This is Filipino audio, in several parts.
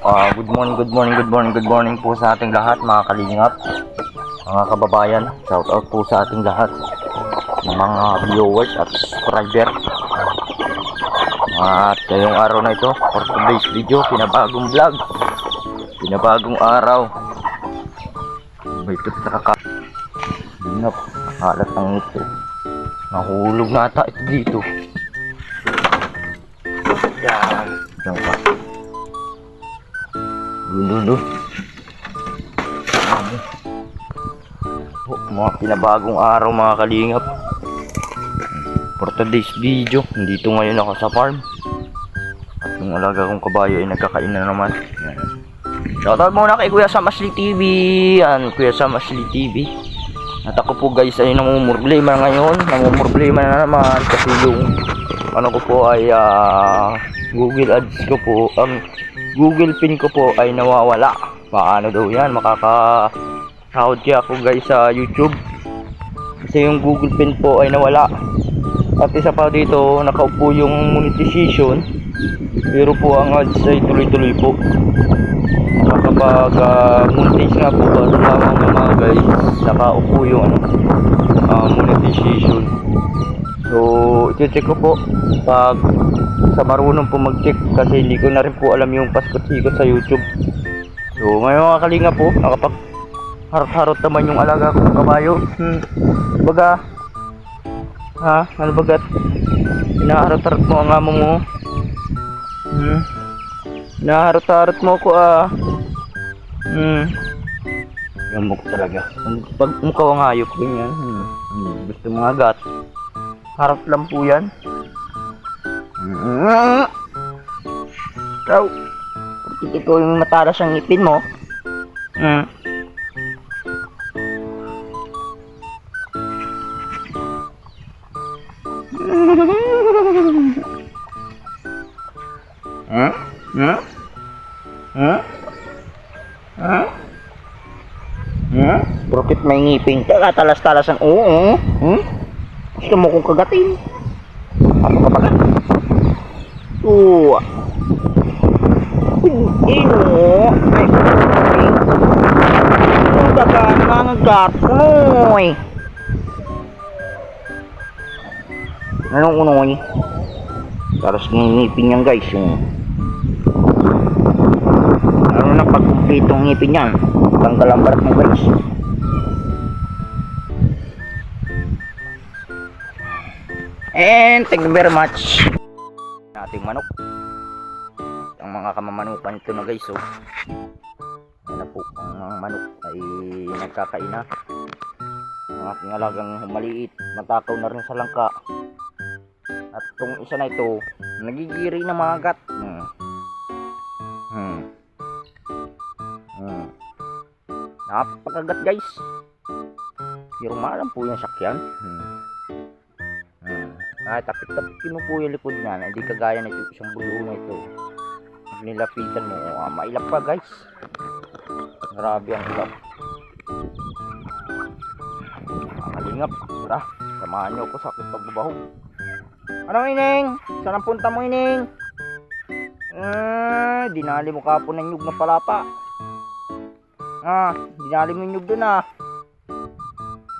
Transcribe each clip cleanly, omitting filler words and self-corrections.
Good morning po sa ating lahat mga kalingap, mga kababayan. Shout out po sa ating lahat, mga viewers at subscriber. At ngayong araw na ito, for today's video, pinabagong vlog, pinabagong araw. Ito sa kakalingap, nakalat ang ito. Nahulog na ata ito dito. Yan, yan pa. Dulo. Mga pinabagong araw mga kalingap. For today's video, dito ngayon ako sa farm. At yung alaga kong kabayo ay nagkakain na naman. Shoutout muna kay Kuya Sam Ashley TV. Yan, Kuya Sam Ashley TV. At ako po guys ay namumroblema ngayon. Namumroblema na naman kasi yung ano ko po ay Google Ads ko po, ang Google Pin ko po ay nawawala. Paano daw yan? Makaka-sahod kaya ako guys sa YouTube. Kasi yung Google Pin po ay nawala. At isa pa dito, nakaupo yung monetization. Pero po ang ads ay tuloy-tuloy po. Kapag monetize nga po ba lamang ng mga guys, nakaupo yung monetization. So, i-check ko po pag sa marunong po mag-check kasi hindi ko na rin po alam yung paskot-sikot sa YouTube. So, may mga kalinga po, nakapag-harot-harot naman yung alaga kong kabayo. Baga, ano bagat? Inaharot-harot mo ang amo mo. Inaharot-harot mo ko Yambok talaga. Pag mukha ang hayop ko yan. Gusto mga gat. Harap lang po yan. Ikaw, ito yung matalas ang ngipin mo. Profit may ngipin ka, talas-talas ang gusto mo kong kagatin. Ano ka bagat? Ino. Ay, ino baga mga gatoy. Anong unoy? Taras ngipin yan guys. Ano na pagkumpletong ngipin yan? Tanggal ang barat mo guys. And thank you very much. Ating manok. Ang mga kamamanukan ito na guys. Yan na po. Ang mga manok ay nagkakain na. Ang aking alagang maliit. Matakaw na rin sa langka. At itong isa na ito, nagigiri na mga gat. Napakagat guys. Pero malam po yung sakyan. Tapit-tapit mo po yung likod niya. Hindi kagaya na ito, isang bulo na ito. Nilapitan mo, mailap pa guys. Grabe ang ilap. Kalingap, tara, samahan nyo ako sa aking pagbabahog. Ano ining? Saan ang punta mo ining? Dinali mo kapon ng nyug na palapa. Dinali mo yung nyug dun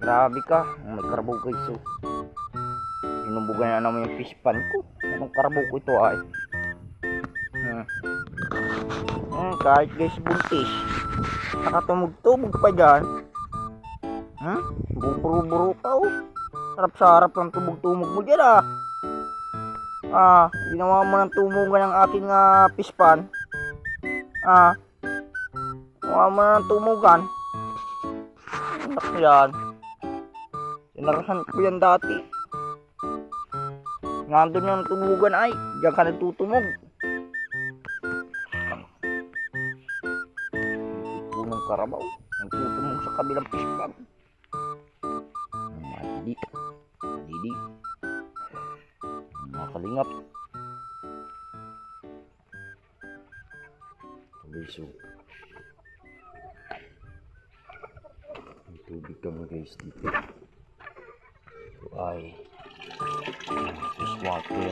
Grabe ka, may karabaw guys. Sinubugan na naman yung fish pan ko. Anong karabaw ko ito ay? Kahit guys buntis, nakatumog-tumog pa dyan. Buro-buro ka Sarap-sarap ng tumog-tumog mo dyan ginawa mo ng tumugan ng aking fish pan. Ginawa mo ng tumugan. Anak yan. Sinarahan ko yan dati. Nandun yung tumugan ay, diyan ka nagtutumog. Punong karabaw, nagtutumog sa kabilang pispan. Didi. Mga kalingap. Tuliso. May tubig kami guys dito. Ito ay fish water.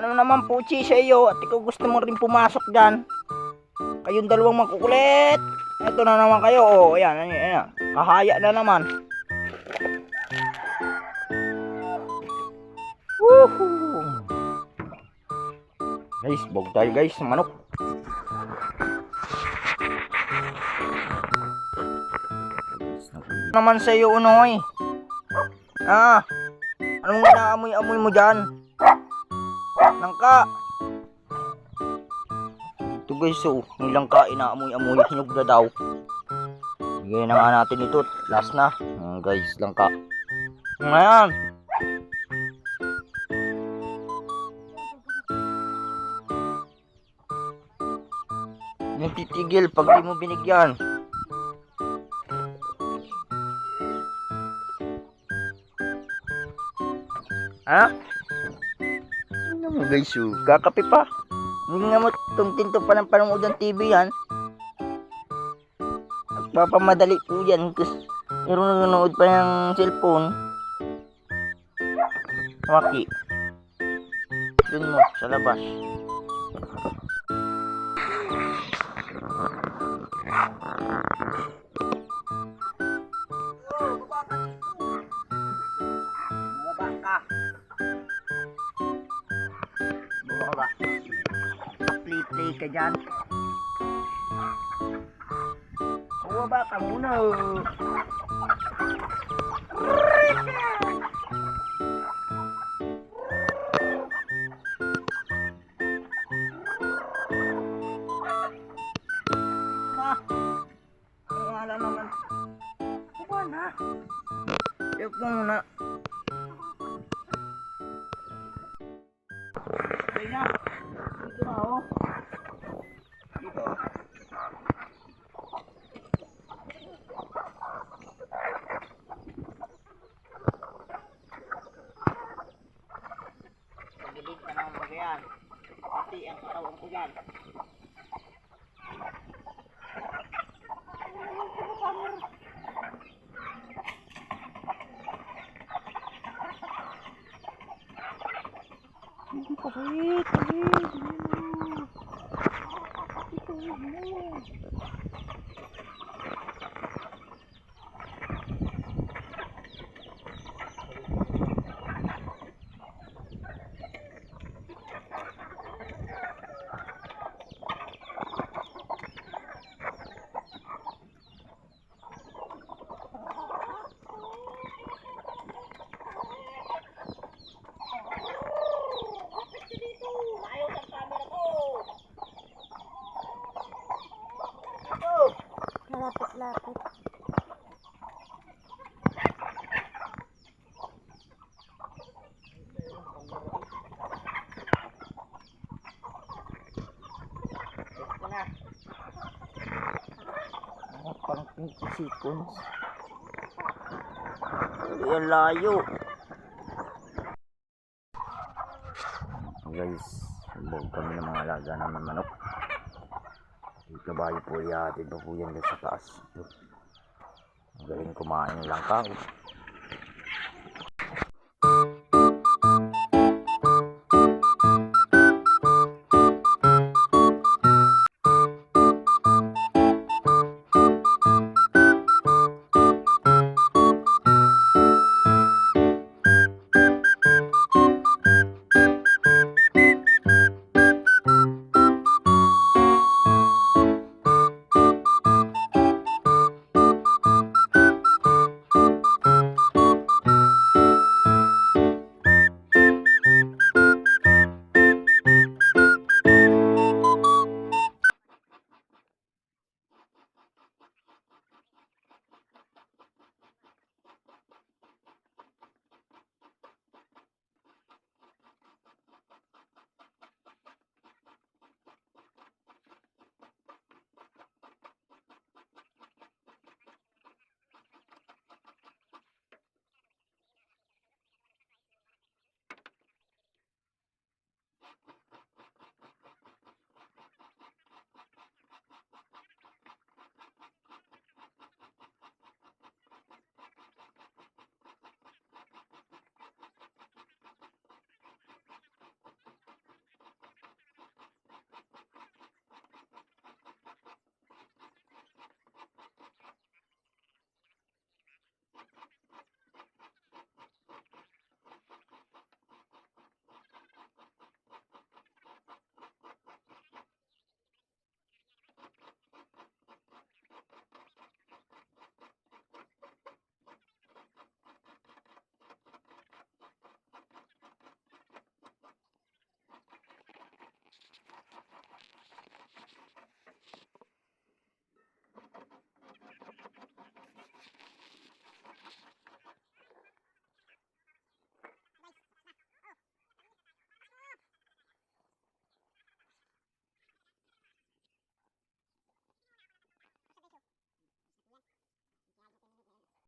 ano naman Puchi sa iyo at ikaw gusto mo rin pumasok dyan. Kayong dalawang magkukulit. Ito na naman kayo. Oh, ayan, ayan, ayan. Kahaya na naman. Woohoo! Guys, bog tayo guys, manok. Naman sa iyo, Unoy. Anong inaamoy-amoy mo dyan? Langka. Ito guys, so, yung langka inaamoy-amoy, hinog na daw. Bigyan na nga natin ito, last na. Guys, langka. Ngayon. Yung titigil pag di mo binigyan. Ha? Ano mo guys, kakape pa. Hindi nga mo tumtinto pa ng panonood ng TV yan. Nagpapamadali po yan kasi pero nanonood pa ng cellphone. Maki. Dun mo, sa labas. Bumaba ka. Bumaba. Play ka dyan. Bumaba ka muna. Wala naman. Baba na. Iyok mo muna. Okay na. Dito na oh. Dito. Pagdidig ka naman bagayan. Pati ang katawan ko dyan. Kahit. Lapit-lapit. Ito na. Pang 20 seconds. Yan layo. Guys, huwag kami ng mga alaga naman manok. Kabayo po ihatid pa po yan sa taas. Magaling kumain ng langka.